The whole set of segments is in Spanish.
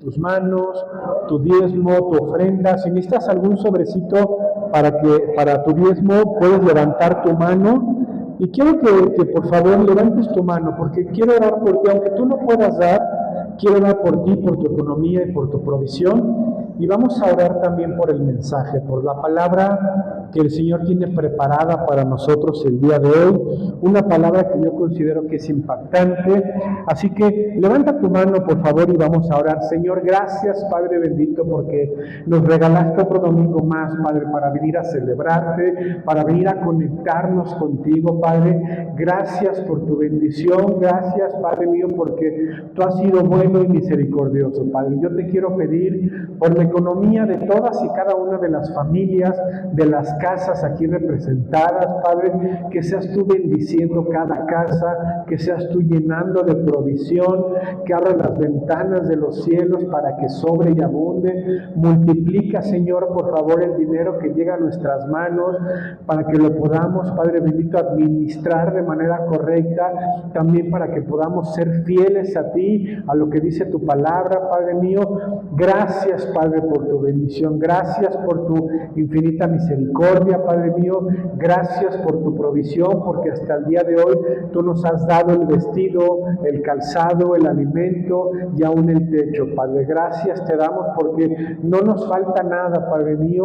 tus manos, tu diezmo, tu ofrenda. Si necesitas algún sobrecito para tu diezmo, puedes levantar tu mano. Y quiero que por favor levantes tu mano, porque quiero orar por ti, aunque tú no puedas dar, quiero orar por ti, por tu economía y por tu provisión. Y vamos a orar también por el mensaje, por la palabra que el Señor tiene preparada para nosotros el día de hoy, una palabra que yo considero que es impactante. Así que levanta tu mano, por favor, y vamos a orar. Señor, gracias, Padre bendito, porque nos regalaste otro domingo más, Padre, para venir a celebrarte, para venir a conectarnos contigo, Padre. Gracias por tu bendición, gracias, Padre mío, porque tú has sido bueno y misericordioso, Padre. Yo te quiero pedir por la economía de todas y cada una de las familias, de las casas aquí representadas, Padre, que seas tú bendiciendo cada casa, que seas tú llenando de provisión, que abras las ventanas de los cielos para que sobre y abunde. Multiplica, Señor, por favor, el dinero que llega a nuestras manos, para que lo podamos, Padre bendito, administrar de manera correcta, también para que podamos ser fieles a ti, a lo que dice tu palabra, Padre mío. Gracias, Padre, por tu bendición, gracias por tu infinita misericordia, Padre mío, gracias por tu provisión, porque hasta el día de hoy tú nos has dado el vestido, el calzado, el alimento y aún el techo, Padre. Gracias te damos porque no nos falta nada, Padre mío,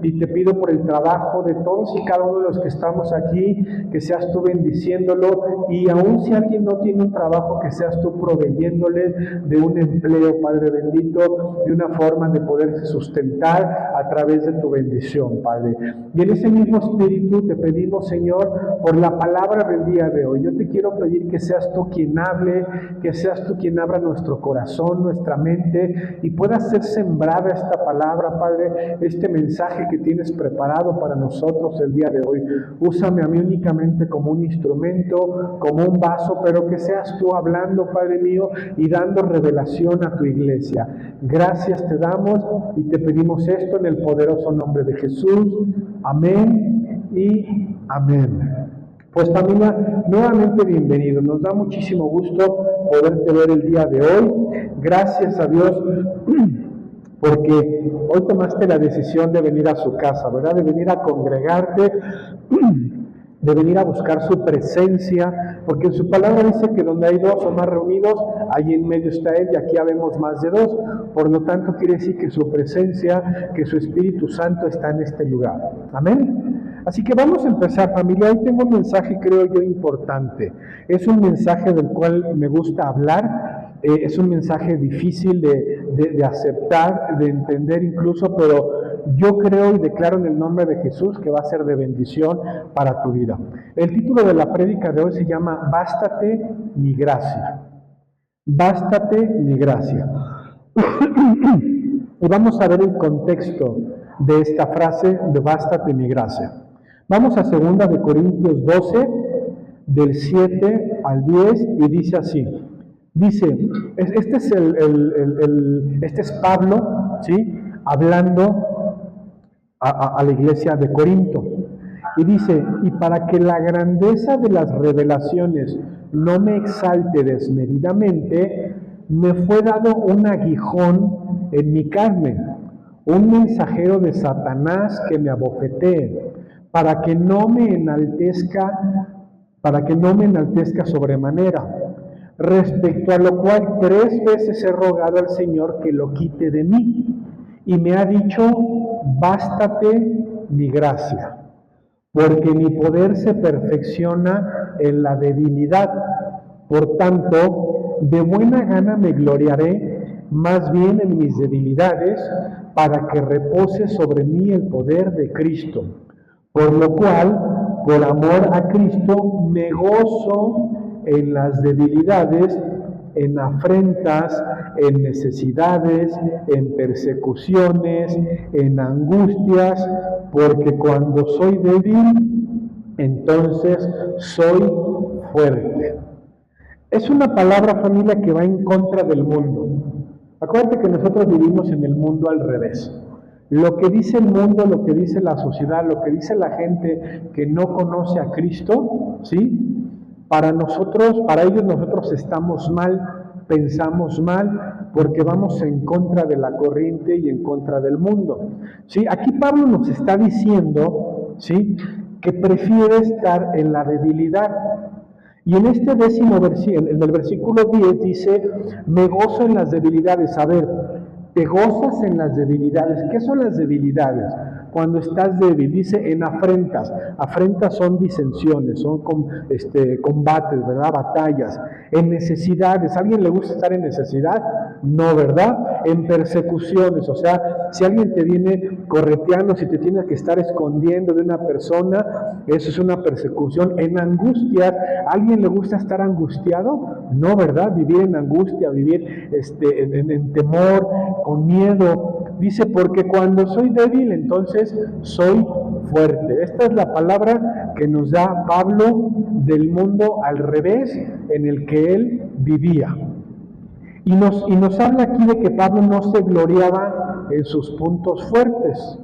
y te pido por el trabajo de todos y cada uno de los que estamos aquí, que seas tú bendiciéndolo, y aún si alguien no tiene un trabajo, que seas tú proveyéndole de un empleo, Padre bendito, de una forma de poderse sustentar a través de tu bendición, Padre. Y en ese mismo espíritu te pedimos, Señor, por la palabra del día de hoy. Yo te quiero pedir que seas tú quien hable, que seas tú quien abra nuestro corazón, nuestra mente, y pueda ser sembrada esta palabra, Padre, este mensaje que tienes preparado para nosotros el día de hoy. Úsame a mí únicamente como un instrumento, como un vaso, pero que seas tú hablando, Padre mío, y dando revelación a tu iglesia. Gracias te damos y te pedimos esto en el poderoso nombre de Jesús. Amén y amén. Pues familia, nuevamente bienvenido. Nos da muchísimo gusto poderte ver el día de hoy. Gracias a Dios porque hoy tomaste la decisión de venir a su casa, ¿verdad? De venir a congregarte, de venir a buscar su presencia, porque en su palabra dice que donde hay dos o más reunidos, allí en medio está Él, y aquí habemos más de dos. Por lo tanto, quiere decir que su presencia, que su Espíritu Santo está en este lugar. Amén. Así que vamos a empezar, familia. Hoy tengo un mensaje, creo yo, importante. Es un mensaje del cual me gusta hablar. Es un mensaje difícil de aceptar, de entender incluso, pero yo creo y declaro en el nombre de Jesús que va a ser de bendición para tu vida. El título de la prédica de hoy se llama Bástate mi gracia. Bástate mi gracia. Y vamos a ver el contexto de esta frase de bástate mi gracia. Vamos a 2 de Corintios 12, del 7 al 10, y dice así. Dice, este es Pablo, ¿sí?, hablando a la iglesia de Corinto. Y dice, y para que la grandeza de las revelaciones no me exalte desmedidamente, me fue dado un aguijón en mi carne, un mensajero de Satanás que me abofetee, para que no me enaltezca sobremanera. Respecto a lo cual 3 veces he rogado al Señor que lo quite de mí, y me ha dicho, bástate mi gracia, porque mi poder se perfecciona en la debilidad. Por tanto, de buena gana me gloriaré más bien en mis debilidades, para que repose sobre mí el poder de Cristo. Por lo cual, por amor a Cristo, me gozo en las debilidades, en afrentas, en necesidades, en persecuciones, en angustias, porque cuando soy débil, entonces soy fuerte. Es una palabra, familia, que va en contra del mundo. Acuérdate que nosotros vivimos en el mundo al revés. Lo que dice el mundo, lo que dice la sociedad, lo que dice la gente que no conoce a Cristo, ¿sí?, para ellos nosotros estamos mal, pensamos mal, porque vamos en contra de la corriente y en contra del mundo. ¿Sí? Aquí Pablo nos está diciendo, ¿sí?, que prefiere estar en la debilidad. Y en este décimo versículo, en el versículo 10 dice, me gozo en las debilidades. A ver, te gozas en las debilidades. ¿Qué son las debilidades? Cuando estás débil, dice en afrentas. Afrentas son disensiones, son combates, ¿verdad? Batallas. En necesidades. ¿A alguien le gusta estar en necesidad? No, ¿verdad? En persecuciones, o sea, si alguien te viene correteando, si te tiene que estar escondiendo de una persona, eso es una persecución. En angustias, ¿a alguien le gusta estar angustiado? No, ¿verdad? Vivir en angustia, vivir en temor, con miedo. Dice, porque cuando soy débil, entonces soy fuerte. Esta es la palabra que nos da Pablo del mundo al revés en el que él vivía. Y nos habla aquí de que Pablo no se gloriaba en sus puntos fuertes.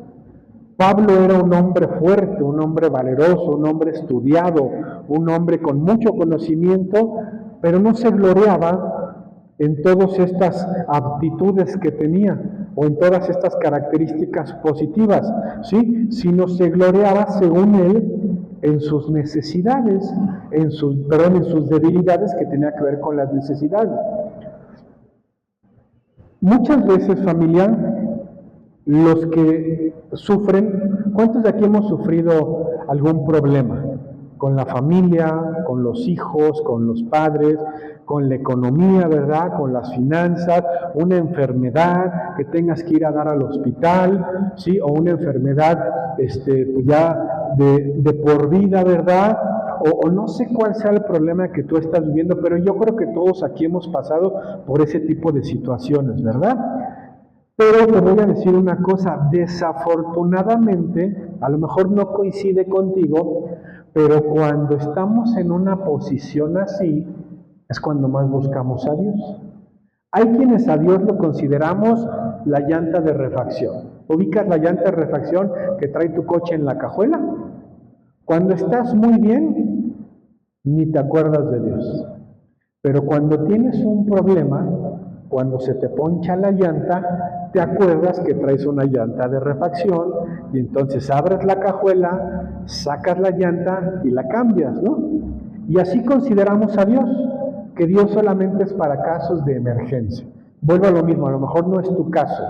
Pablo era un hombre fuerte, un hombre valeroso, un hombre estudiado, un hombre con mucho conocimiento, pero no se gloriaba en todas estas aptitudes que tenía o en todas estas características positivas, ¿sí?, sino se gloriaba, según él, en sus necesidades, en sus debilidades, que tenía que ver con las necesidades. Muchas veces, familia, los que sufren, ¿cuántos de aquí hemos sufrido algún problema? Con la familia, con los hijos, con los padres, con la economía, ¿verdad? Con las finanzas, una enfermedad que tengas que ir a dar al hospital, ¿sí? O una enfermedad pues ya de por vida, ¿verdad? O no sé cuál sea el problema que tú estás viviendo, pero yo creo que todos aquí hemos pasado por ese tipo de situaciones, ¿verdad? Pero te voy a decir una cosa, desafortunadamente, a lo mejor no coincide contigo, pero cuando estamos en una posición así, es cuando más buscamos a Dios. Hay quienes a Dios lo consideramos la llanta de refacción. ¿Ubicas la llanta de refacción que trae tu coche en la cajuela? Cuando estás muy bien, ni te acuerdas de Dios. Pero cuando tienes un problema, cuando se te poncha la llanta, te acuerdas que traes una llanta de refacción y entonces abres la cajuela, sacas la llanta y la cambias, ¿no? Y así consideramos a Dios, que Dios solamente es para casos de emergencia. Vuelvo a lo mismo, a lo mejor no es tu caso,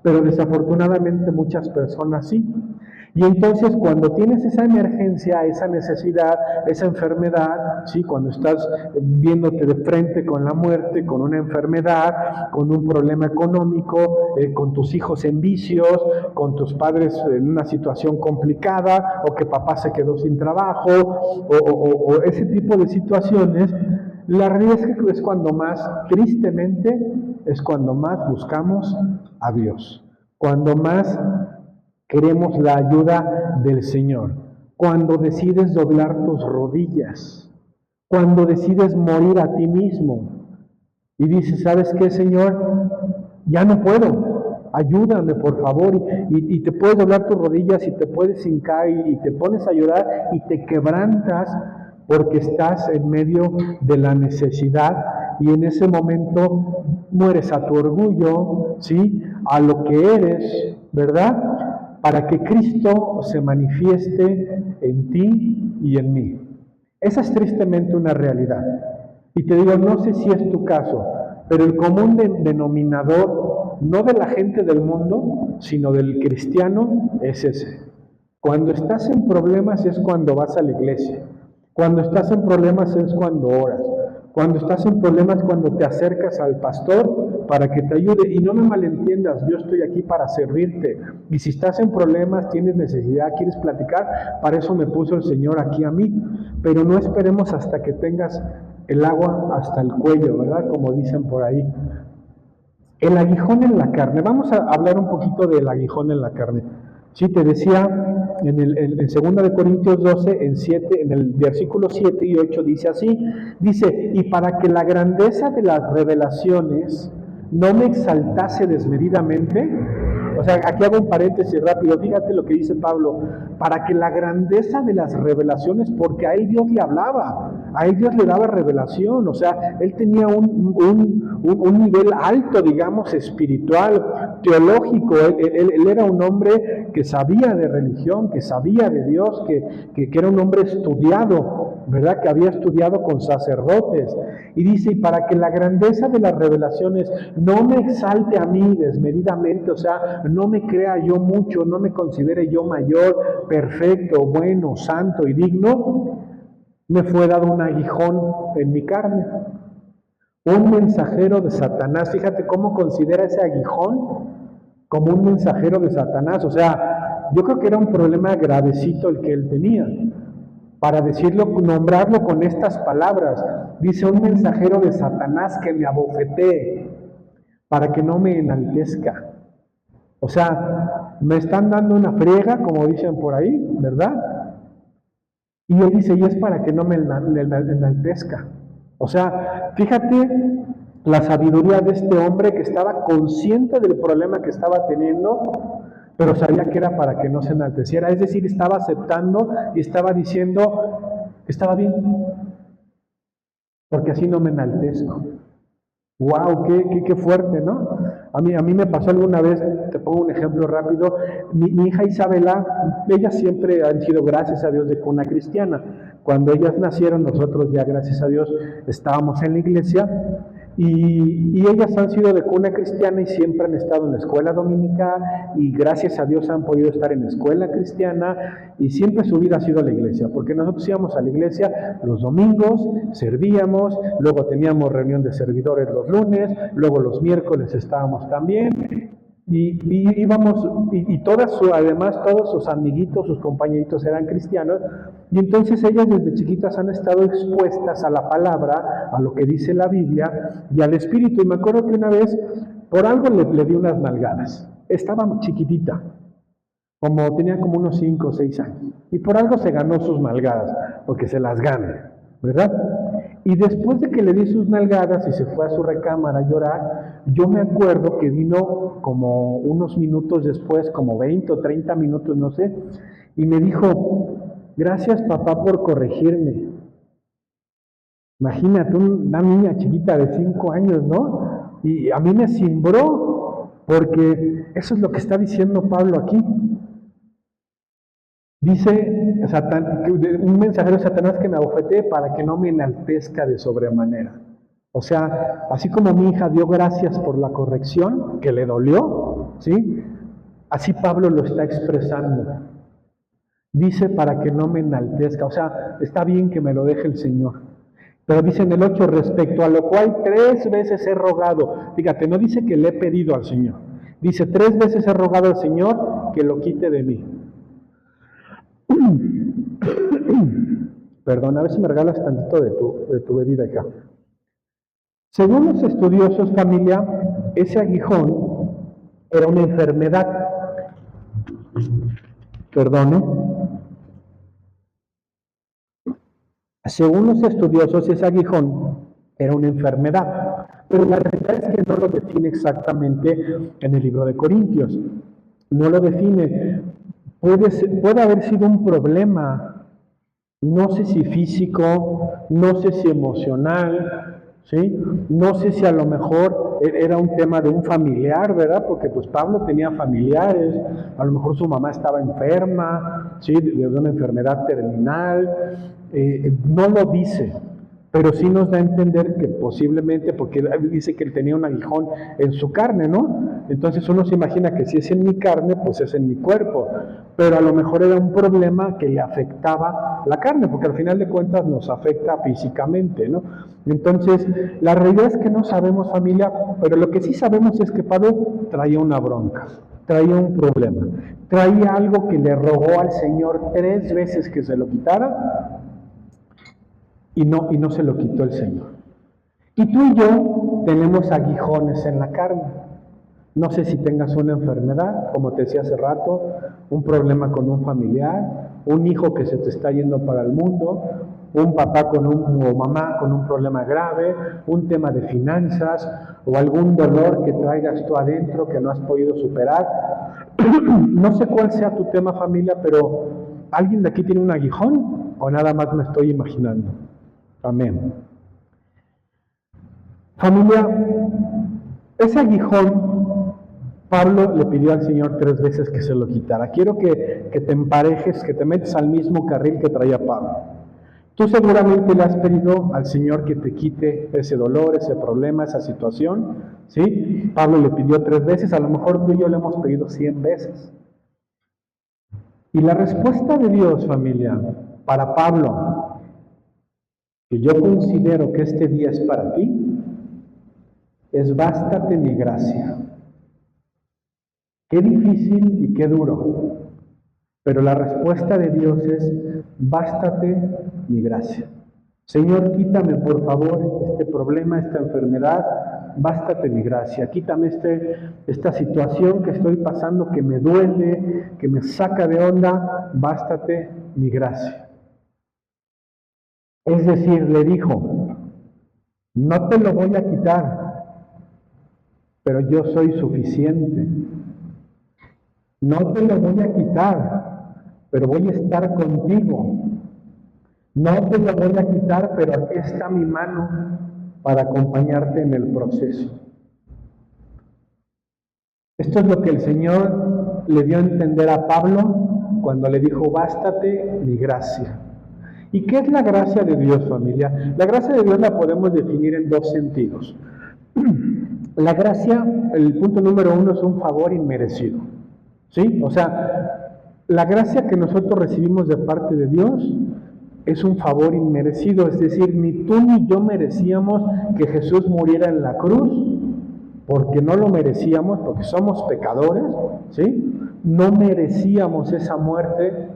pero desafortunadamente muchas personas sí. Y entonces cuando tienes esa emergencia, esa necesidad, esa enfermedad, ¿sí?, cuando estás viéndote de frente con la muerte, con una enfermedad, con un problema económico, con tus hijos en vicios, con tus padres en una situación complicada, o que papá se quedó sin trabajo, o ese tipo de situaciones, la realidad es que es cuando más, tristemente, es cuando más buscamos a Dios, cuando más queremos la ayuda del Señor, cuando decides doblar tus rodillas, cuando decides morir a ti mismo y dices, ¿sabes qué, Señor? Ya no puedo, ayúdame por favor, y te puedes doblar tus rodillas y te puedes hincar y te pones a llorar y te quebrantas porque estás en medio de la necesidad y en ese momento mueres a tu orgullo, ¿sí?, a lo que eres, ¿verdad?, para que Cristo se manifieste en ti y en mí. Esa es tristemente una realidad. Y te digo, no sé si es tu caso, pero el común denominador, no de la gente del mundo, sino del cristiano, es ese. Cuando estás en problemas es cuando vas a la iglesia. Cuando estás en problemas es cuando oras. Cuando estás en problemas es cuando te acercas al pastor para que te ayude. Y no me malentiendas, yo estoy aquí para servirte. Y si estás en problemas, tienes necesidad, quieres platicar, para eso me puso el Señor aquí a mí. Pero no esperemos hasta que tengas el agua hasta el cuello, ¿verdad? Como dicen por ahí. El aguijón en la carne. Vamos a hablar un poquito del aguijón en la carne. Sí, te decía en 2 de Corintios 12, en el versículo 7 y 8 dice así, dice, y para que la grandeza de las revelaciones no me exaltase desmedidamente, o sea, aquí hago un paréntesis rápido, fíjate lo que dice Pablo, para que la grandeza de las revelaciones, porque a él Dios le hablaba, a ellos le daba revelación, o sea, él tenía un nivel alto, digamos, espiritual, teológico, él era un hombre que sabía de religión, que sabía de Dios, que era un hombre estudiado, ¿verdad? Que había estudiado con sacerdotes. Y dice, y para que la grandeza de las revelaciones no me exalte a mí desmedidamente, o sea, no me crea yo mucho, no me considere yo mayor, perfecto, bueno, santo y digno, me fue dado un aguijón en mi carne. Un mensajero de Satanás, fíjate cómo considera ese aguijón como un mensajero de Satanás, o sea, yo creo que era un problema gravecito el que él tenía. Para decirlo, nombrarlo con estas palabras, dice un mensajero de Satanás que me abofetee, para que no me enaltezca. O sea, me están dando una friega, como dicen por ahí, ¿verdad? Y él dice, y es para que no me enaltezca. O sea, fíjate la sabiduría de este hombre que estaba consciente del problema que estaba teniendo, pero sabía que era para que no se enalteciera. Es decir, estaba aceptando y estaba diciendo que estaba bien, porque así no me enaltezco. ¡Wow! ¡Qué fuerte!, ¿no? A mí me pasó alguna vez, te pongo un ejemplo rápido, mi hija Isabela, ellas siempre han sido, gracias a Dios, de cuna cristiana. Cuando ellas nacieron, nosotros ya, gracias a Dios, estábamos en la iglesia, y ellas han sido de cuna cristiana y siempre han estado en la escuela dominical, y gracias a Dios han podido estar en la escuela cristiana, y siempre su vida ha sido la iglesia, porque nosotros íbamos a la iglesia los domingos, servíamos, luego teníamos reunión de servidores los lunes, luego los miércoles estábamos también, y íbamos, además todos sus amiguitos, sus compañeritos eran cristianos, y entonces ellas desde chiquitas han estado expuestas a la palabra, a lo que dice la Biblia y al Espíritu. Y me acuerdo que una vez, por algo le di unas nalgadas. Estaba chiquitita, tenía como unos 5 o 6 años, y por algo se ganó sus nalgadas, porque se las gana, ¿verdad? Y después de que le di sus nalgadas y se fue a su recámara a llorar, yo me acuerdo que vino como unos minutos después, como 20 o 30 minutos, no sé, y me dijo, gracias papá por corregirme. Imagínate, una niña chiquita de 5 años, ¿no? Y a mí me cimbró, porque eso es lo que está diciendo Pablo aquí. Dice un mensajero de Satanás que me abofetee para que no me enaltezca de sobremanera. O sea, así como mi hija dio gracias por la corrección, que le dolió, ¿sí? Así Pablo lo está expresando. Dice para que no me enaltezca, o sea, está bien que me lo deje el Señor. Pero dice en el 8, respecto a lo cual 3 veces he rogado. Fíjate, no dice que le he pedido al Señor. Dice 3 veces he rogado al Señor que lo quite de mí. Perdón, a ver si me regalas tantito de tu bebida acá. Según los estudiosos, familia, ese aguijón era una enfermedad. Perdone. Según los estudiosos, ese aguijón era una enfermedad. Pero la realidad es que no lo define exactamente en el libro de Corintios. No lo define. Puede haber sido un problema, no sé si físico, no sé si emocional, ¿sí? No sé si a lo mejor era un tema de un familiar, ¿verdad? Porque pues Pablo tenía familiares, a lo mejor su mamá estaba enferma, ¿sí? De una enfermedad terminal, no lo dice, pero sí nos da a entender que posiblemente, porque él dice que él tenía un aguijón en su carne, ¿no? Entonces uno se imagina que si es en mi carne, pues es en mi cuerpo, pero a lo mejor era un problema que le afectaba la carne, porque al final de cuentas nos afecta físicamente, ¿no? Entonces, la realidad es que no sabemos, familia, pero lo que sí sabemos es que Pablo traía una bronca, traía un problema, traía algo que le rogó al Señor 3 veces que se lo quitara, y no se lo quitó el Señor. Y tú y yo tenemos aguijones en la carne. No sé si tengas una enfermedad, como te decía hace rato, un problema con un familiar, un hijo que se te está yendo para el mundo, un papá o mamá con un problema grave, un tema de finanzas o algún dolor que traigas tú adentro que no has podido superar. No sé cuál sea tu tema, familia, pero ¿alguien de aquí tiene un aguijón o nada más me estoy imaginando? Amén. Familia, ese aguijón, Pablo le pidió al Señor 3 veces que se lo quitara. Quiero que te emparejes, que te metes al mismo carril que traía Pablo. Tú seguramente le has pedido al Señor que te quite ese dolor, ese problema, esa situación, ¿sí? Pablo le pidió 3 veces, a lo mejor tú y yo le hemos pedido 100 veces. Y la respuesta de Dios, familia, para Pablo, que yo considero que este día es para ti, es bástate mi gracia. Qué difícil y qué duro, pero la respuesta de Dios es bástate mi gracia. Señor, quítame por favor este problema, esta enfermedad, bástate mi gracia. Quítame esta situación que estoy pasando, que me duele, que me saca de onda, bástate mi gracia. Es decir, le dijo, no te lo voy a quitar, pero yo soy suficiente. No te lo voy a quitar, pero voy a estar contigo. No te lo voy a quitar, pero aquí está mi mano para acompañarte en el proceso. Esto es lo que el Señor le dio a entender a Pablo cuando le dijo, bástate mi gracia. ¿Y qué es la gracia de Dios, familia? La gracia de Dios la podemos definir en 2 sentidos. La gracia, el punto número 1, es un favor inmerecido. ¿Sí? O sea, la gracia que nosotros recibimos de parte de Dios es un favor inmerecido, es decir, ni tú ni yo merecíamos que Jesús muriera en la cruz, porque no lo merecíamos, porque somos pecadores, ¿sí? No merecíamos esa muerte,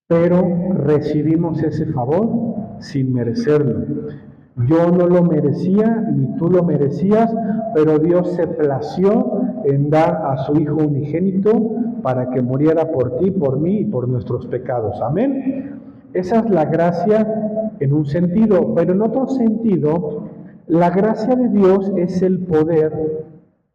pero recibimos ese favor sin merecerlo. Yo no lo merecía, ni tú lo merecías, pero Dios se plació en dar a su Hijo unigénito para que muriera por ti, por mí y por nuestros pecados. Amén. Esa es la gracia en un sentido, pero en otro sentido, la gracia de Dios es el poder,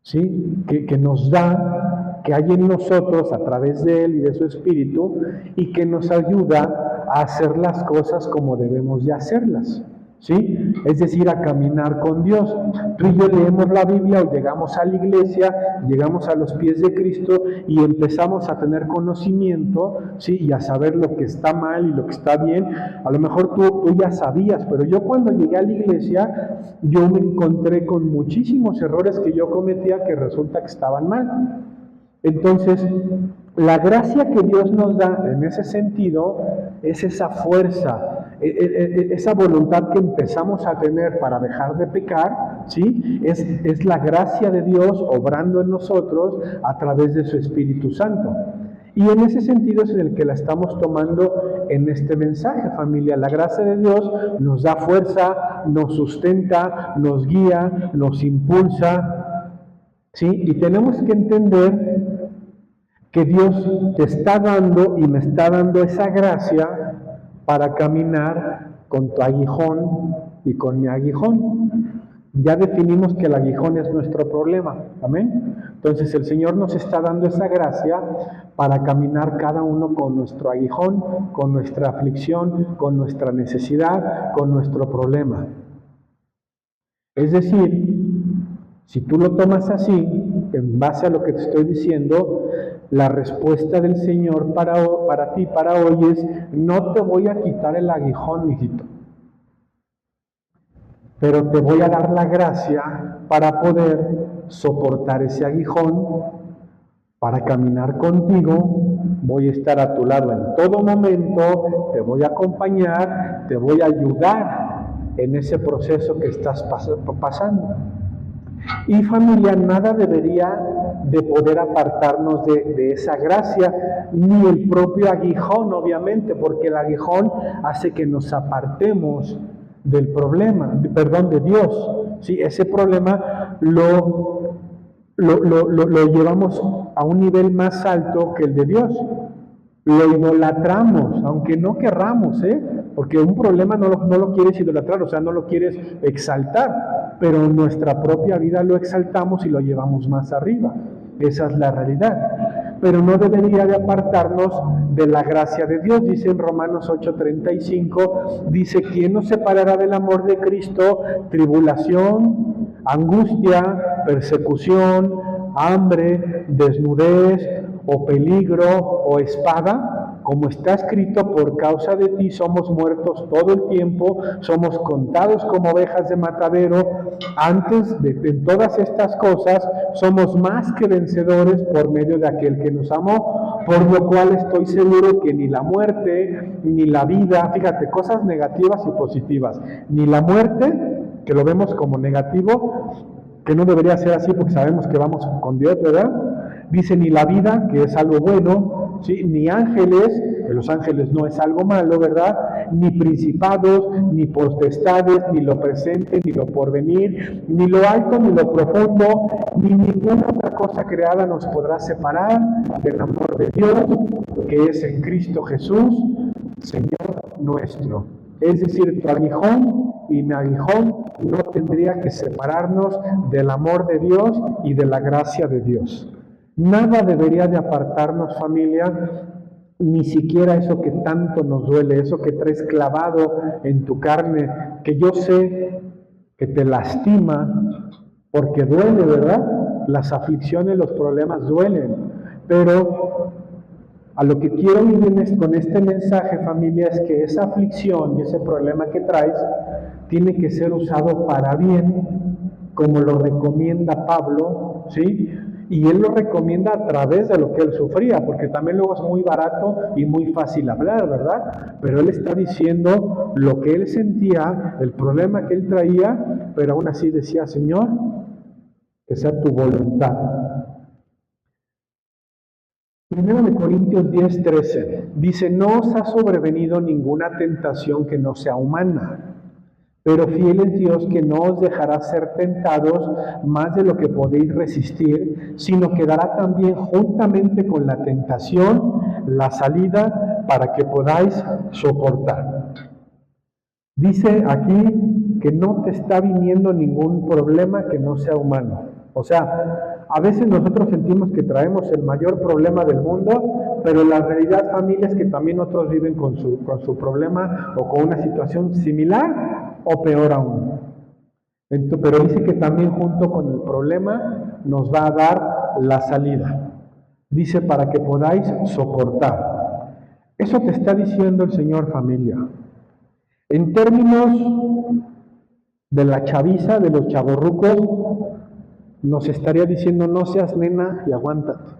¿sí? que nos da, que hay en nosotros a través de Él y de su Espíritu, y que nos ayuda a hacer las cosas como debemos de hacerlas. ¿Sí? Es decir, a caminar con Dios. Tú y yo leemos la Biblia o llegamos a la iglesia, llegamos a los pies de Cristo y empezamos a tener conocimiento, ¿sí? Y a saber lo que está mal y lo que está bien. A lo mejor tú ya sabías, pero yo cuando llegué a la iglesia, yo me encontré con muchísimos errores que yo cometía que resulta que estaban mal. Entonces, la gracia que Dios nos da en ese sentido es esa fuerza, esa voluntad que empezamos a tener para dejar de pecar, ¿sí? Es la gracia de Dios obrando en nosotros a través de su Espíritu Santo. Y en ese sentido es en el que la estamos tomando en este mensaje, familia. La gracia de Dios nos da fuerza, nos sustenta, nos guía, nos impulsa, ¿sí? Y tenemos que entender que Dios te está dando y me está dando esa gracia para caminar con tu aguijón y con mi aguijón. Ya definimos que el aguijón es nuestro problema, ¿amén? Entonces el Señor nos está dando esa gracia para caminar cada uno con nuestro aguijón, con nuestra aflicción, con nuestra necesidad, con nuestro problema. Es decir, si tú lo tomas así, en base a lo que te estoy diciendo, la respuesta del Señor para ti, para hoy es, no te voy a quitar el aguijón, mijito, pero te voy a dar la gracia para poder soportar ese aguijón, para caminar contigo, voy a estar a tu lado en todo momento, te voy a acompañar, te voy a ayudar en ese proceso que estás pasando. Y familia, nada debería de poder apartarnos de esa gracia, ni el propio aguijón, obviamente, porque el aguijón hace que nos apartemos del problema, de Dios. ¿Sí? Ese problema lo llevamos a un nivel más alto que el de Dios. Lo idolatramos, aunque no querramos, porque un problema no lo quieres idolatrar, o sea, no lo quieres exaltar, pero en nuestra propia vida lo exaltamos y lo llevamos más arriba. Esa es la realidad. pero no debería de apartarnos de la gracia de Dios. Dice en Romanos 8:35, dice, ¿quién nos separará del amor de Cristo? Tribulación, angustia, persecución, hambre, desnudez, o peligro, o espada. Como está escrito, por causa de ti somos muertos todo el tiempo, somos contados como ovejas de matadero. Antes de todas estas cosas, somos más que vencedores por medio de aquel que nos amó, por lo cual estoy seguro que ni la muerte, ni la vida, fíjate, cosas negativas y positivas, ni la muerte, que lo vemos como negativo, que no debería ser así porque sabemos que vamos con Dios, ¿verdad? Dice, ni la vida, que es algo bueno, ¿sí? Ni ángeles, que los ángeles no es algo malo, ¿verdad? Ni principados, ni potestades, ni lo presente, ni lo porvenir, ni lo alto, ni lo profundo, ni ninguna otra cosa creada nos podrá separar del amor de Dios, que es en Cristo Jesús, Señor nuestro. Es decir, tu aguijón y mi aguijón no tendría que separarnos del amor de Dios y de la gracia de Dios. Nada debería de apartarnos, familia, ni siquiera eso que tanto nos duele, eso que traes clavado en tu carne, que yo sé que te lastima, porque duele, ¿verdad? Las aflicciones, los problemas duelen, pero a lo que quiero ir con este mensaje, familia, es que esa aflicción y ese problema que traes tiene que ser usado para bien, como lo recomienda Pablo, ¿sí? Y él lo recomienda a través de lo que él sufría, porque también luego es muy barato y muy fácil hablar, ¿verdad? Pero él está diciendo lo que él sentía, el problema que él traía, pero aún así decía, Señor, que sea tu voluntad. 1 Corintios 10:13 dice, no os ha sobrevenido ninguna tentación que no sea humana, pero fiel es Dios que no os dejará ser tentados más de lo que podéis resistir, sino que dará también juntamente con la tentación la salida para que podáis soportar. Dice aquí que no te está viniendo ningún problema que no sea humano. O sea, a veces nosotros sentimos que traemos el mayor problema del mundo, pero la realidad, familia, es que también otros viven con su problema o con una situación similar o peor aún. Pero dice que también junto con el problema nos va a dar la salida. Dice para que podáis soportar. Eso te está diciendo el Señor, familia. En términos de la chaviza, de los chavorrucos, nos estaría diciendo, no seas nena y aguántate.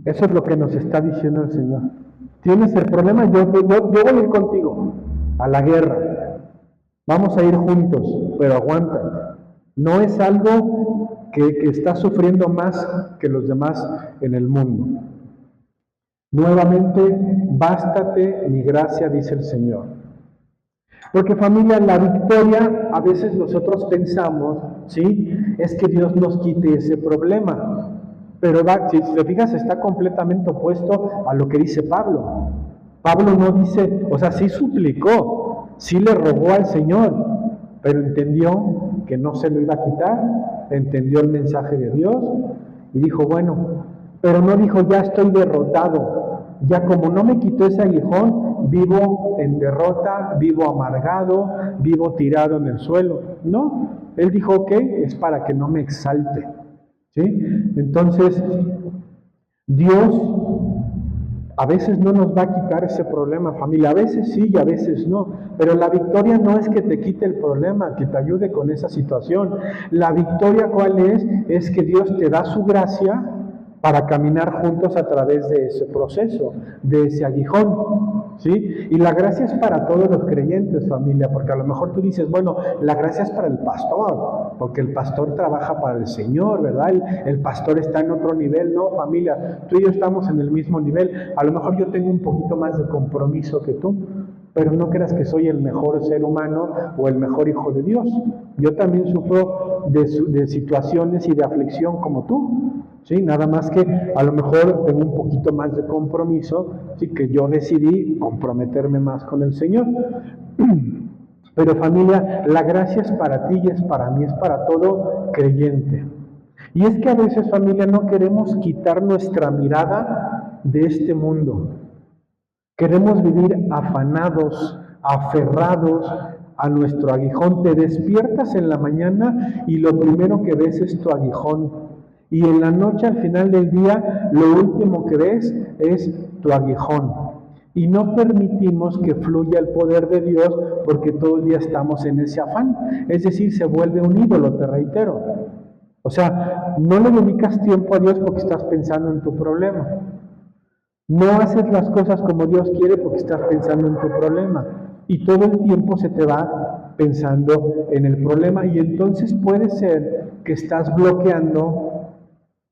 Eso es lo que nos está diciendo el Señor. Tienes el problema, yo voy a ir contigo a la guerra. Vamos a ir juntos, pero aguántate. No es algo que estás sufriendo más que los demás en el mundo. Nuevamente, bástate mi gracia, dice el Señor. Porque, familia, la victoria, a veces nosotros pensamos, ¿sí? Es que Dios nos quite ese problema. Pero si te fijas, está completamente opuesto a lo que dice Pablo. Pablo no dice, o sea, sí suplicó, sí le rogó al Señor, pero entendió que no se lo iba a quitar, entendió el mensaje de Dios y dijo, bueno, pero no dijo, ya estoy derrotado, ya como no me quitó ese aguijón, vivo en derrota, vivo amargado, vivo tirado en el suelo. No, él dijo, ok, es para que no me exalte. ¿Sí? Entonces, Dios a veces no nos va a quitar ese problema, familia. A veces sí y a veces no. Pero la victoria no es que te quite el problema, que te ayude con esa situación. La victoria, ¿cuál es? Es que Dios te da su gracia para caminar juntos a través de ese proceso, de ese aguijón. ¿Sí? Y la gracia es para todos los creyentes, familia, porque a lo mejor tú dices, bueno, la gracia es para el pastor, porque el pastor trabaja para el Señor, ¿verdad? El pastor está en otro nivel. No, familia, tú y yo estamos en el mismo nivel. A lo mejor yo tengo un poquito más de compromiso que tú, pero no creas que soy el mejor ser humano o el mejor hijo de Dios. Yo también sufro de situaciones y de aflicción como tú. ¿Sí? Nada más que a lo mejor tengo un poquito más de compromiso, ¿sí? Que yo decidí comprometerme más con el Señor. Pero familia, la gracia es para ti y es para mí, es para todo creyente. Y es que a veces, familia, no queremos quitar nuestra mirada de este mundo. Queremos vivir afanados, aferrados a nuestro aguijón. Te despiertas en la mañana y lo primero que ves es tu aguijón. Y en la noche, al final del día, lo último que ves es tu aguijón. Y no permitimos que fluya el poder de Dios porque todo el día estamos en ese afán. Es decir, se vuelve un ídolo, te reitero. O sea, no le dedicas tiempo a Dios porque estás pensando en tu problema. No haces las cosas como Dios quiere porque estás pensando en tu problema. Y todo el tiempo se te va pensando en el problema. Y entonces puede ser que estás bloqueando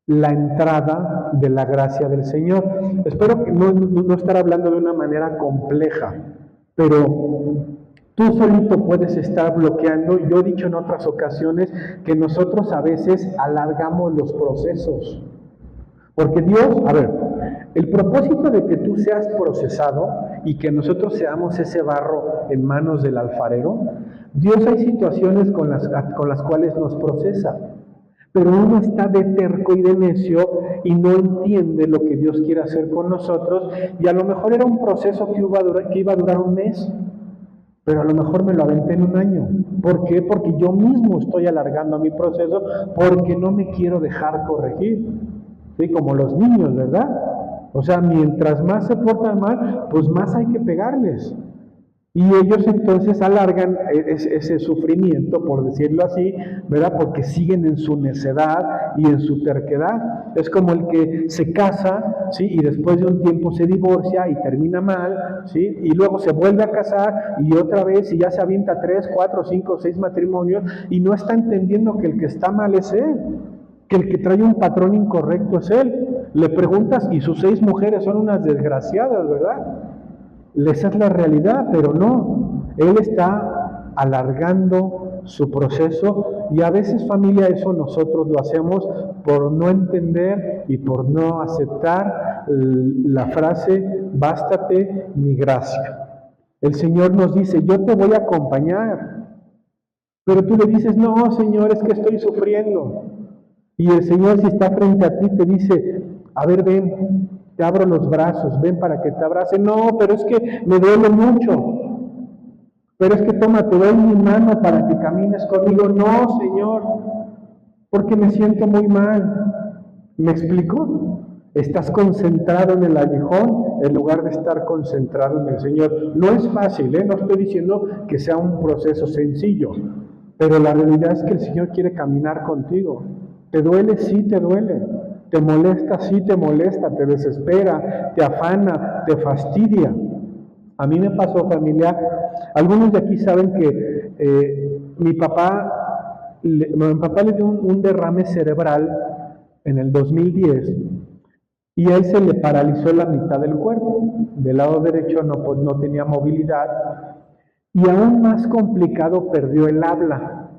la entrada de la gracia del Señor. Espero que no estar hablando de una manera compleja, pero tú solito puedes estar bloqueando. Yo he dicho en otras ocasiones que nosotros a veces alargamos los procesos. Porque Dios, a ver, el propósito de que tú seas procesado y que nosotros seamos ese barro en manos del alfarero, Dios hay situaciones con las cuales nos procesa. Pero uno está de terco y de necio y no entiende lo que Dios quiere hacer con nosotros, y a lo mejor era un proceso que iba a durar un mes, pero a lo mejor me lo aventé en un año. ¿Por qué? Porque yo mismo estoy alargando mi proceso porque no me quiero dejar corregir. ¿Sí? Como los niños, ¿verdad? O sea, mientras más se portan mal, pues más hay que pegarles. Y ellos entonces alargan ese sufrimiento, por decirlo así, ¿verdad? Porque siguen en su necedad y en su terquedad. Es como el que se casa, ¿sí? Y después de un tiempo se divorcia y termina mal, ¿sí? Y luego se vuelve a casar y otra vez, y ya se avienta 3, 4, 5, 6 matrimonios, y no está entendiendo que el que está mal es él, que el que trae un patrón incorrecto es él. Le preguntas y sus 6 mujeres son unas desgraciadas, ¿verdad? Esa es la realidad, pero no. Él está alargando su proceso, y a veces, familia, eso nosotros lo hacemos por no entender y por no aceptar la frase, bástate mi gracia. El Señor nos dice, yo te voy a acompañar, pero tú le dices, no, Señor, es que estoy sufriendo. Y el Señor, si está frente a ti, te dice, a ver, ven, te abro los brazos, ven para que te abrace. No, pero es que me duele mucho. Pero es que toma, te doy mi mano para que camines conmigo. No, Señor, porque me siento muy mal. ¿Me explico? Estás concentrado en el aguijón en lugar de estar concentrado en el Señor. No es fácil, no estoy diciendo que sea un proceso sencillo, pero la realidad es que el Señor quiere caminar contigo. ¿Te duele? Sí, te duele. ¿Te molesta? Sí, te molesta. ¿Te desespera? ¿Te afana? ¿Te fastidia? A mí me pasó, familia. Algunos de aquí saben que mi papá le dio un derrame cerebral en el 2010, y a él se le paralizó la mitad del cuerpo. Del lado derecho no tenía movilidad, y aún más complicado, perdió el habla.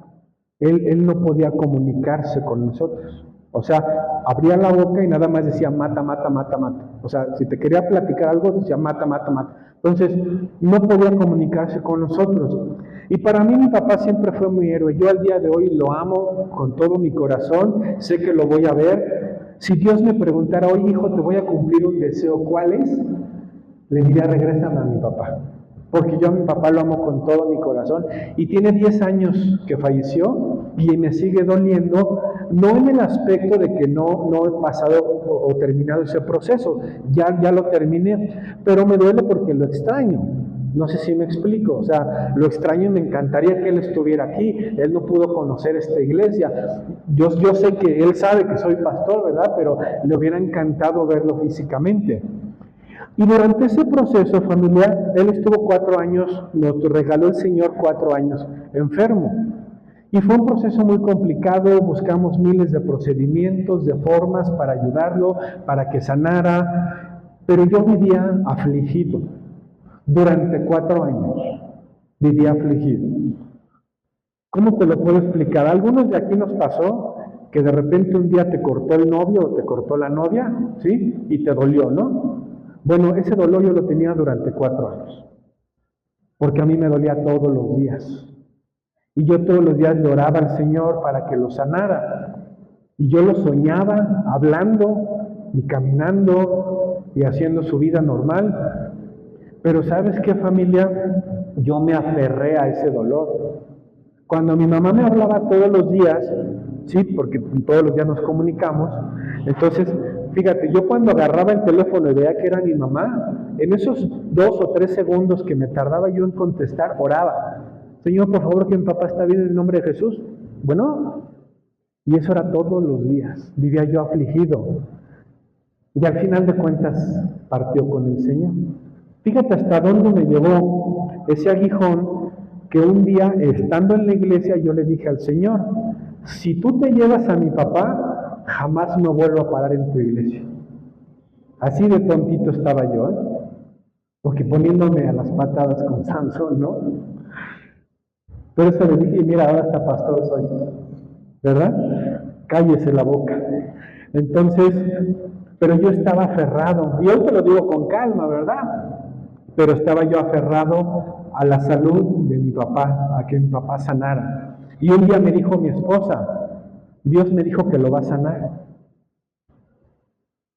Él no podía comunicarse con nosotros. O sea, abría la boca y nada más decía mata, mata, mata, mata. O sea, si te quería platicar algo, decía mata, mata, mata. Entonces, no podía comunicarse con nosotros. Y para mí mi papá siempre fue mi héroe. Yo al día de hoy lo amo con todo mi corazón. Sé que lo voy a ver. Si Dios me preguntara, oye hijo, te voy a cumplir un deseo, ¿cuál es? Le diría, regrésame a mi papá. Porque yo a mi papá lo amo con todo mi corazón, y tiene 10 años que falleció y me sigue doliendo, no en el aspecto de que no he pasado o terminado ese proceso, ya lo terminé, pero me duele porque lo extraño. No sé si me explico, o sea, lo extraño y me encantaría que él estuviera aquí. Él no pudo conocer esta iglesia. Yo sé que él sabe que soy pastor, ¿verdad? Pero le hubiera encantado verlo físicamente. Y durante ese proceso, familiar, él estuvo 4 años, nos regaló el Señor 4 años enfermo. Y fue un proceso muy complicado, buscamos miles de procedimientos, de formas para ayudarlo, para que sanara, pero yo vivía afligido. Durante 4 años vivía afligido. ¿Cómo te lo puedo explicar? A algunos de aquí nos pasó que de repente un día te cortó el novio o te cortó la novia, ¿sí? Y te dolió, ¿no? Bueno, ese dolor yo lo tenía durante 4 años, porque a mí me dolía todos los días. Y yo todos los días le oraba al Señor para que lo sanara. Y yo lo soñaba hablando y caminando y haciendo su vida normal. Pero ¿sabes qué, familia? Yo me aferré a ese dolor. Cuando mi mamá me hablaba todos los días, sí, porque todos los días nos comunicamos, entonces, fíjate, yo cuando agarraba el teléfono y veía que era mi mamá, en esos 2 o 3 segundos que me tardaba yo en contestar, oraba. Señor, por favor, que mi papá está bien en el nombre de Jesús. Bueno, y eso era todos los días. Vivía yo afligido. Y al final de cuentas, partió con el Señor. Fíjate hasta dónde me llevó ese aguijón, que un día, estando en la iglesia, yo le dije al Señor, si tú te llevas a mi papá, jamás me vuelvo a parar en tu iglesia. Así de tontito estaba yo, porque poniéndome a las patadas con Sansón, ¿no? Pero eso le dije, y mira, ahora hasta pastor soy, ¿verdad? Cállese la boca. Entonces, pero yo estaba aferrado, y hoy te lo digo con calma, ¿verdad? Pero estaba yo aferrado a la salud de mi papá, a que mi papá sanara. Y un día me dijo mi esposa, Dios me dijo que lo va a sanar.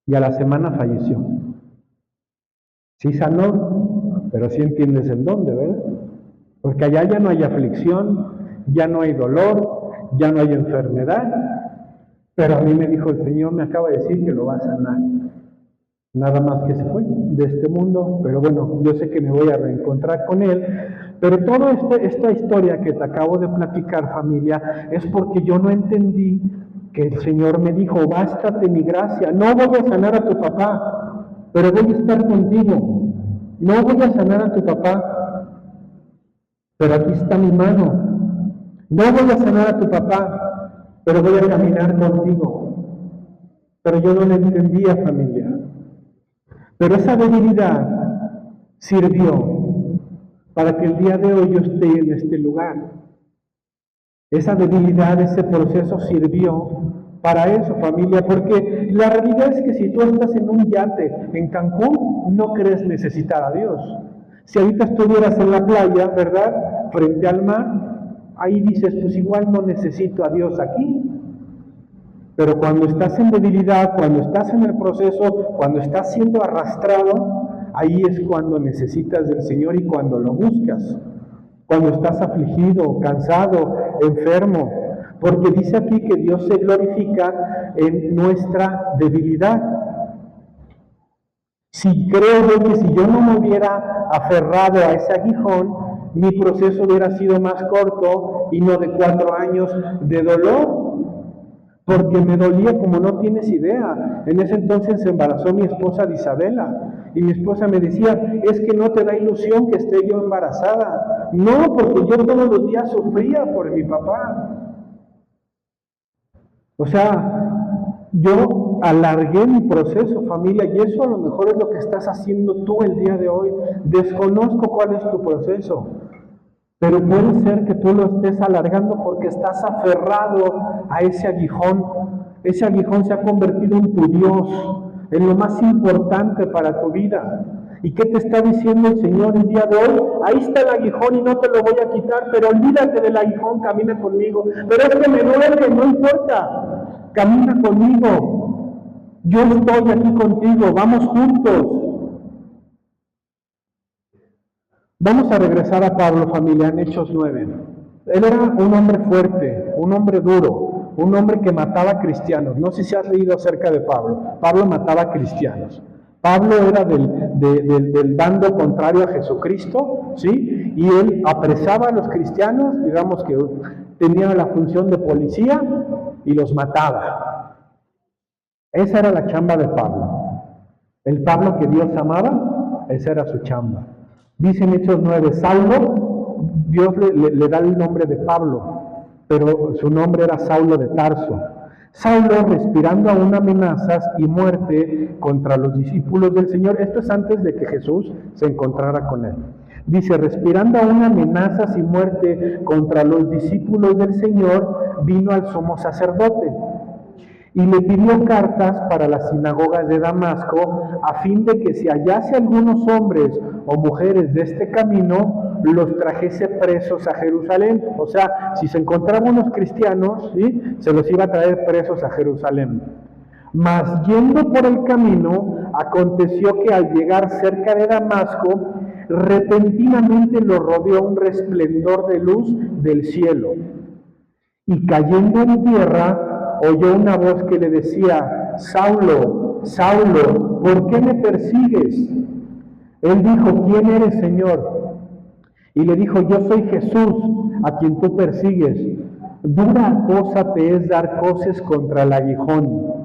Y a la semana falleció. Sí sanó, pero sí entiendes en dónde, ¿verdad? Porque allá ya no hay aflicción, ya no hay dolor, ya no hay enfermedad. Pero a mí me dijo el Señor, me acaba de decir que lo va a sanar. Nada más que se fue de este mundo, pero bueno, yo sé que me voy a reencontrar con Él. Pero toda esta historia que te acabo de platicar, familia, es porque yo no entendí que el Señor me dijo, bástate mi gracia, no voy a sanar a tu papá, pero voy a estar contigo. No voy a sanar a tu papá, pero aquí está mi mano. No voy a sanar a tu papá, pero voy a caminar contigo. Pero yo no lo entendía, familia. Pero esa debilidad sirvió para que el día de hoy yo esté en este lugar. Esa debilidad, ese proceso sirvió para eso, familia, porque la realidad es que si tú estás en un yate en Cancún, no crees necesitar a Dios. Si ahorita estuvieras en la playa, ¿verdad?, frente al mar, ahí dices, pues igual no necesito a Dios aquí. Pero cuando estás en debilidad, cuando estás en el proceso, cuando estás siendo arrastrado, ahí es cuando necesitas del Señor y cuando lo buscas. Cuando estás afligido, cansado, enfermo. Porque dice aquí que Dios se glorifica en nuestra debilidad. Si creo yo que si yo no me hubiera aferrado a ese aguijón, mi proceso hubiera sido más corto y no de 4 años de dolor. Porque me dolía como no tienes idea. En ese entonces se embarazó mi esposa de Isabela. Y mi esposa me decía, es que no te da ilusión que esté yo embarazada. No, porque yo todos los días sufría por mi papá. O sea, yo alargué mi proceso, familia, y eso a lo mejor es lo que estás haciendo tú el día de hoy. Desconozco cuál es tu proceso. Pero puede ser que tú lo estés alargando porque estás aferrado a ese aguijón. Ese aguijón se ha convertido en tu Dios, en lo más importante para tu vida. ¿Y qué te está diciendo el Señor el día de hoy? Ahí está el aguijón y no te lo voy a quitar, pero olvídate del aguijón, camina conmigo. Pero es que me duele, no importa, camina conmigo. Yo estoy aquí contigo, vamos juntos. Vamos a regresar a Pablo, familia, en Hechos 9. Él era un hombre fuerte, un hombre duro, un hombre que mataba cristianos. No sé si has leído acerca de Pablo. Pablo mataba cristianos. Pablo era del bando contrario a Jesucristo, ¿sí? Y él apresaba a los cristianos, digamos que tenía la función de policía y los mataba. Esa era la chamba de Pablo. El Pablo que Dios amaba, esa era su chamba. Dice en Hechos 9, Saulo, Dios le da el nombre de Pablo, pero su nombre era Saulo de Tarso. Saulo respirando aún amenazas y muerte contra los discípulos del Señor. Esto es antes de que Jesús se encontrara con él. Dice, respirando aún amenazas y muerte contra los discípulos del Señor, vino al sumo sacerdote y le pidió cartas para las sinagogas de Damasco, a fin de que si hallase algunos hombres o mujeres de este camino, los trajese presos a Jerusalén. O sea, si se encontraban unos cristianos, ¿sí?, se los iba a traer presos a Jerusalén. Mas yendo por el camino, aconteció que al llegar cerca de Damasco, repentinamente lo rodeó un resplendor de luz del cielo. Y cayendo en tierra, oyó una voz que le decía: Saulo, Saulo, ¿por qué me persigues? Él dijo: ¿quién eres, Señor? Y le dijo: yo soy Jesús, a quien tú persigues. Dura cosa te es dar coces contra el aguijón.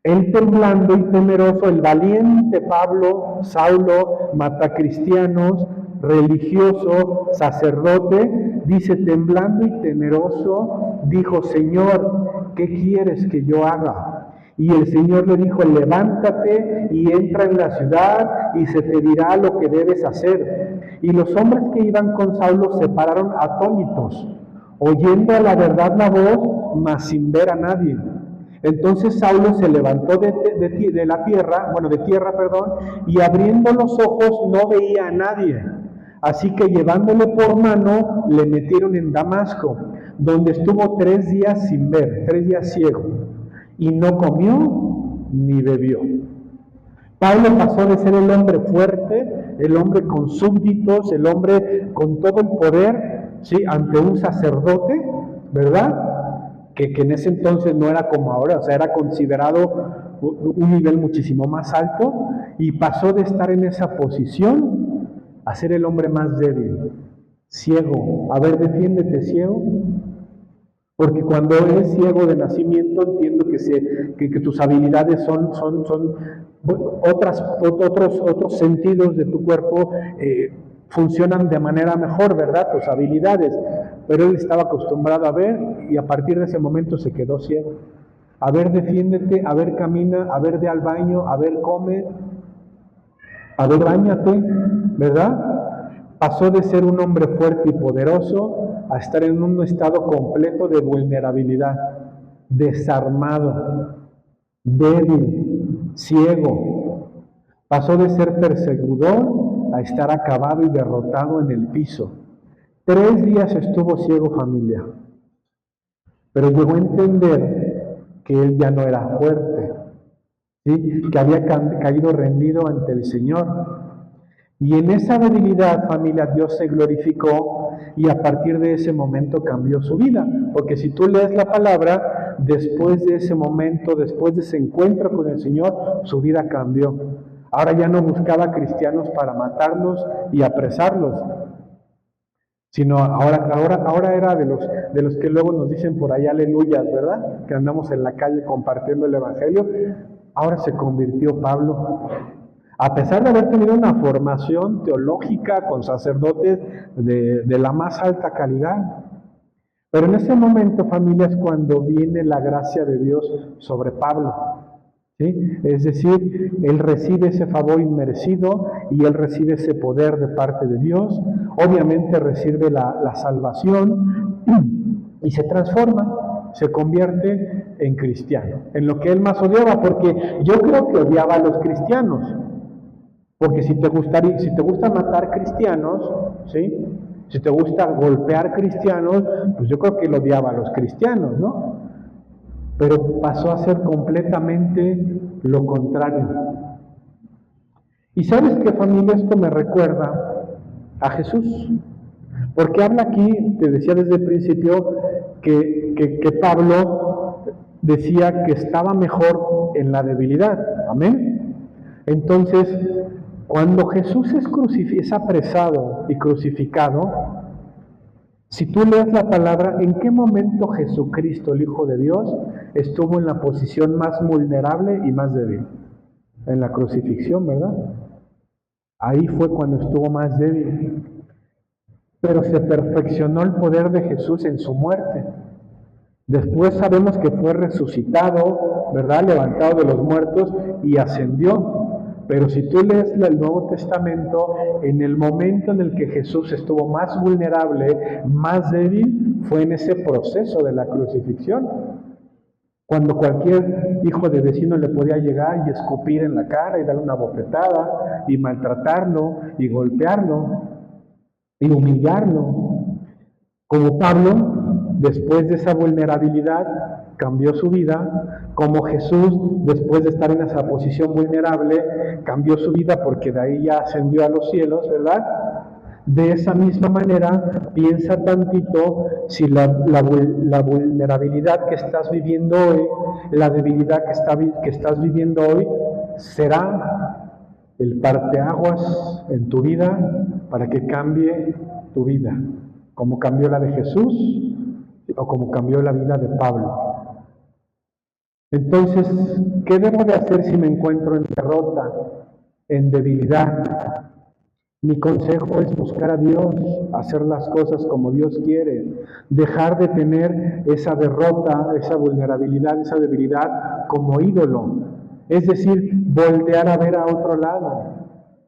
Él, temblando y temeroso, el valiente Pablo, Saulo, matacristianos, religioso, sacerdote, dice, temblando y temeroso, dijo: Señor, ¿qué quieres que yo haga? Y el Señor le dijo: levántate y entra en la ciudad y se te dirá lo que debes hacer. Y los hombres que iban con Saulo se pararon atónitos, oyendo a la verdad la voz, mas sin ver a nadie. Entonces Saulo se levantó de tierra, y abriendo los ojos no veía a nadie. Así que llevándole por mano, le metieron en Damasco, donde estuvo 3 días sin ver, 3 días ciego, y no comió ni bebió. Pablo pasó de ser el hombre fuerte, el hombre con súbditos, el hombre con todo el poder, ¿sí?, ante un sacerdote, ¿verdad?, que en ese entonces no era como ahora, o sea, era considerado un nivel muchísimo más alto, y pasó de estar en esa posición a ser el hombre más débil, ciego. A ver, defiéndete, ciego. Porque cuando eres ciego de nacimiento, entiendo que tus habilidades son otros sentidos de tu cuerpo funcionan de manera mejor, ¿verdad? Tus habilidades. Pero él estaba acostumbrado a ver, y a partir de ese momento se quedó ciego. A ver, defiéndete, a ver, camina, a ver, ve al baño, a ver, come, a ver, báñate, ¿verdad? Pasó de ser un hombre fuerte y poderoso a estar en un estado completo de vulnerabilidad, desarmado, débil, ciego. Pasó de ser perseguidor a estar acabado y derrotado en el piso. 3 días estuvo ciego, familia, pero llegó a entender que él ya no era fuerte, ¿sí?, que había caído rendido ante el Señor. Y en esa debilidad, familia, Dios se glorificó, y a partir de ese momento cambió su vida. Porque si tú lees la palabra, después de ese momento, después de ese encuentro con el Señor, su vida cambió. Ahora ya no buscaba cristianos para matarlos y apresarlos, sino ahora era de los que luego nos dicen por ahí aleluyas, ¿verdad?, que andamos en la calle compartiendo el evangelio. Ahora se convirtió Pablo, a pesar de haber tenido una formación teológica con sacerdotes de la más alta calidad. Pero en ese momento, familia, es cuando viene la gracia de Dios sobre Pablo, ¿sí? Es decir, él recibe ese favor inmerecido y él recibe ese poder de parte de Dios. Obviamente recibe la salvación y se transforma, se convierte en cristiano, en lo que él más odiaba, porque yo creo que odiaba a los cristianos. Porque si te gusta matar cristianos, ¿sí?, si te gusta golpear cristianos, pues yo creo que él odiaba a los cristianos, ¿no? Pero pasó a ser completamente lo contrario. Y ¿sabes qué, familia? Esto me recuerda a Jesús. Porque habla aquí, te decía desde el principio, que Pablo decía que estaba mejor en la debilidad. Amén. Entonces, cuando Jesús es apresado y crucificado, si tú lees la palabra, ¿en qué momento Jesucristo, el Hijo de Dios, estuvo en la posición más vulnerable y más débil? En la crucifixión, ¿verdad? Ahí fue cuando estuvo más débil. Pero se perfeccionó el poder de Jesús en su muerte. Después sabemos que fue resucitado, ¿verdad?, levantado de los muertos y ascendió. Pero si tú lees el Nuevo Testamento, en el momento en el que Jesús estuvo más vulnerable, más débil, fue en ese proceso de la crucifixión. Cuando cualquier hijo de vecino le podía llegar y escupir en la cara y darle una bofetada y maltratarlo y golpearlo. y humillarlo. Como Pablo, después de esa vulnerabilidad, cambió su vida. Como Jesús, después de estar en esa posición vulnerable, cambió su vida porque de ahí ya ascendió a los cielos, ¿verdad? De esa misma manera, piensa tantito si la vulnerabilidad que estás viviendo hoy, la debilidad que estás viviendo hoy, será el parteaguas en tu vida para que cambie tu vida, como cambió la de Jesús o como cambió la vida de Pablo. Entonces, ¿qué debo de hacer si me encuentro en derrota, en debilidad? Mi consejo es buscar a Dios, hacer las cosas como Dios quiere, dejar de tener esa derrota, esa vulnerabilidad, esa debilidad como ídolo. Es decir, voltear a ver a otro lado.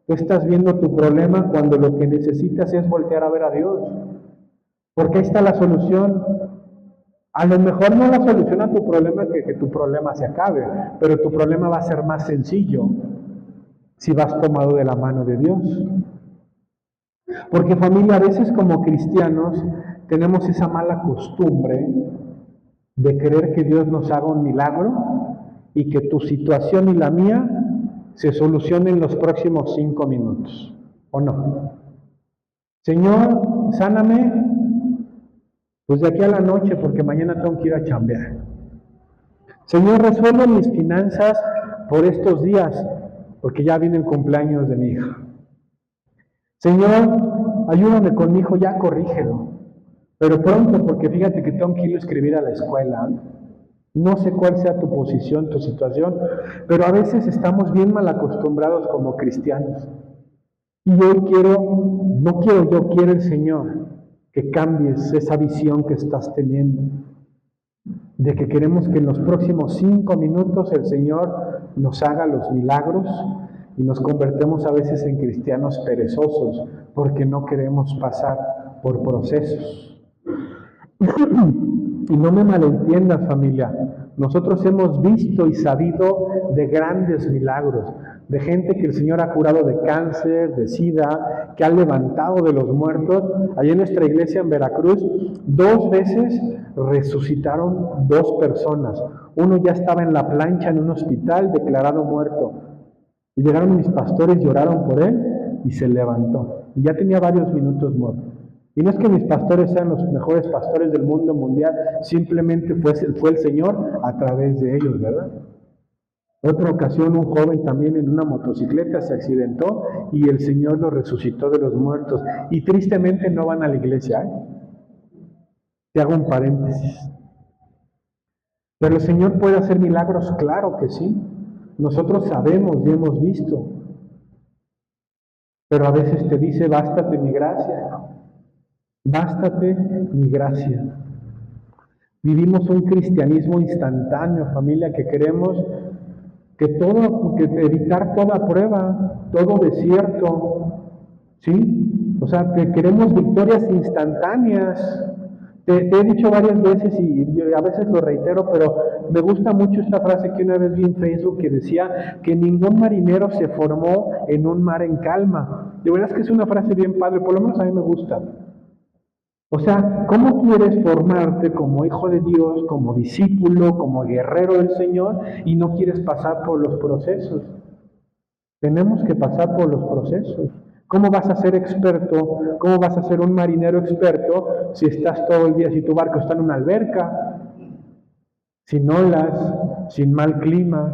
Tú estás viendo tu problema cuando lo que necesitas es voltear a ver a Dios. Porque ahí está la solución. A lo mejor no la solución a tu problema que tu problema se acabe, pero tu problema va a ser más sencillo si vas tomado de la mano de Dios. Porque familia, a veces como cristianos tenemos esa mala costumbre de creer que Dios nos haga un milagro y que tu situación y la mía se solucione en los próximos 5 minutos, ¿o no? Señor, sáname, pues de aquí a la noche porque mañana tengo que ir a chambear. Señor, resuelve mis finanzas por estos días porque ya viene el cumpleaños de mi hija. Señor, ayúdame con mi hijo, ya corrígelo. Pero pronto, porque fíjate que tengo que ir a escribir a la escuela. No sé cuál sea tu posición, tu situación, pero a veces estamos bien mal acostumbrados como cristianos. Y hoy quiero el Señor que cambies esa visión que estás teniendo. De que queremos que en los próximos 5 minutos el Señor nos haga los milagros y nos convertemos a veces en cristianos perezosos porque no queremos pasar por procesos. Y no me malentiendas, familia. Nosotros hemos visto y sabido de grandes milagros, de gente que el Señor ha curado de cáncer, de sida, que ha levantado de los muertos. Allí en nuestra iglesia en Veracruz, 2 veces resucitaron 2 personas. Uno ya estaba en la plancha en un hospital, declarado muerto. Y llegaron mis pastores, lloraron por él y se levantó. Y ya tenía varios minutos muerto. Y no es que mis pastores sean los mejores pastores del mundo mundial, simplemente fue el Señor a través de ellos, ¿verdad? Otra ocasión, un joven también en una motocicleta se accidentó y el Señor lo resucitó de los muertos. Y tristemente no van a la iglesia, ¿eh? Te hago un paréntesis. Pero el Señor puede hacer milagros, claro que sí. Nosotros sabemos y hemos visto. Pero a veces te dice, bástate mi gracia. Bástate mi gracia. Vivimos un cristianismo instantáneo, familia, que queremos que evitar toda prueba, todo desierto, ¿sí? O sea, que queremos victorias instantáneas. Te he dicho varias veces y yo a veces lo reitero, pero me gusta mucho esta frase que una vez vi en Facebook que decía que ningún marinero se formó en un mar en calma. De verdad es que es una frase bien padre, por lo menos a mí me gusta. O sea, ¿cómo quieres formarte como hijo de Dios, como discípulo, como guerrero del Señor y no quieres pasar por los procesos? Tenemos que pasar por los procesos. ¿Cómo vas a ser experto? ¿Cómo vas a ser un marinero experto si estás todo el día, si tu barco está en una alberca, sin olas, sin mal clima,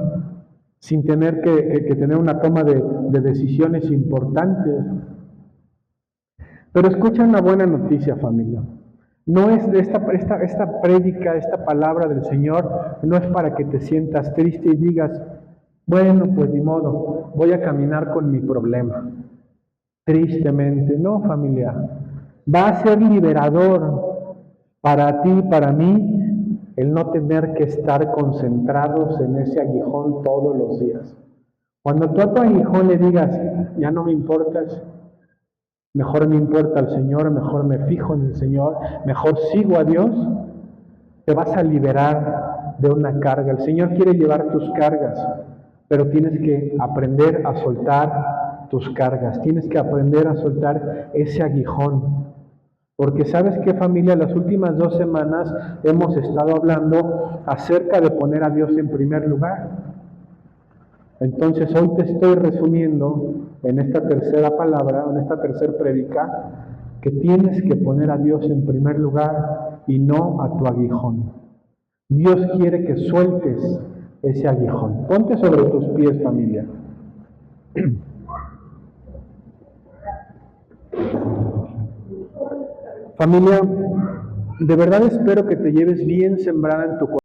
sin tener que tener una toma de decisiones importantes? Pero escucha una buena noticia, familia. No es esta prédica, esta palabra del Señor, no es para que te sientas triste y digas, bueno, pues ni modo, voy a caminar con mi problema. Tristemente, no, familia. Va a ser liberador para ti y para mí el no tener que estar concentrados en ese aguijón todos los días. Cuando tú a tu aguijón le digas, ya no me importas, mejor me importa el Señor, mejor me fijo en el Señor, mejor sigo a Dios, te vas a liberar de una carga. El Señor quiere llevar tus cargas, pero tienes que aprender a soltar tus cargas, tienes que aprender a soltar ese aguijón. Porque ¿sabes qué, familia? Las últimas 2 semanas hemos estado hablando acerca de poner a Dios en primer lugar. Entonces hoy te estoy resumiendo en esta tercera palabra, en esta tercera prédica, que tienes que poner a Dios en primer lugar y no a tu aguijón. Dios quiere que sueltes ese aguijón. Ponte sobre tus pies, familia. Familia, de verdad espero que te lleves bien sembrada en tu corazón